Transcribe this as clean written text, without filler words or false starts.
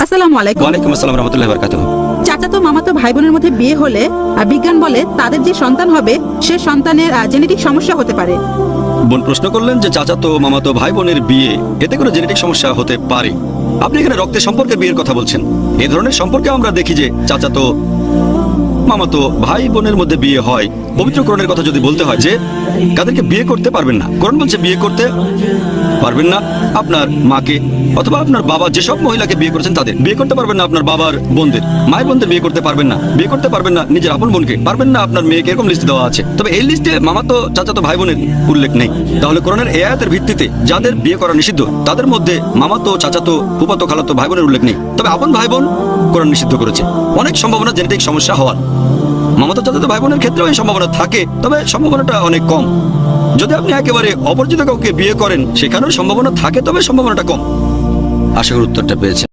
আসসালামু আলাইকুম। ওয়ালাইকুম আসসালাম রহমতুল্লাহি ওয়া বারাকাতুহু। চাচাতো মামাতো ভাই বোনের মধ্যে বিয়ে হলে বিজ্ঞান বলে তাদের যে সন্তান হবে সে সন্তানের জেনেটিক সমস্যা হতে পারে। বোন প্রশ্ন করলেন যে চাচাতো মামাতো ভাই বোনের বিয়ে এতে করে জেনেটিক সমস্যা হতে পারে। আপনি এখানে রক্তের সম্পর্কের বিয়ের কথা বলছেন। এই ধরনের সম্পর্কে আমরা দেখি যে চাচাতো মামাতো ভাই বোনের মধ্যে বিয়ে হয়। পবিত্র কোরআনের কথা যদি বলতে হয় যে কাদেরকে বিয়ে করতে পারবেন না, কোরআন বলছে বিয়ে করতে পারবেন না আপনার মাকে অথবা আপনার বাবা যেসব মহিলাকে বিয়ে করেছেন তাদের বিয়ে করতে পারবেন না, আপনার বাবার বোনদের মায়ের বোনদের বিয়ে করতে পারবেন না, বিয়ে করতে পারবেন না নিজের আপন বোনকে, পারবেন না আপনার মেয়েকে, এরকম লিস্ট দেওয়া আছে। তবে এই লিস্টে মামাতো চাচাতো ভাই বোনের উল্লেখ নেই। তাহলে কোরআনের এই আয়াতের ভিত্তিতে যাদের বিয়ে করা নিষিদ্ধ তাদের মধ্যে মামাতো চাচাতো ফুফাতো খালাতো ভাই বোনের উল্লেখ নেই। তবে আপন ভাই বোন কোরআন নিষিদ্ধ করেছে। অনেক সম্ভাবনা জেনেটিক সমস্যা হওয়ার। মামাতো চাচাতো ভাই বোনের ক্ষেত্রেও এই সম্ভাবনা থাকে, তবে সম্ভাবনাটা অনেক কম। যদি আপনি একেবারে অপরিচিত কাউকে বিয়ে করেন সেখানেও সম্ভাবনা থাকে, তবে সম্ভাবনাটা কম। আশা করি উত্তরটা পেয়েছেন।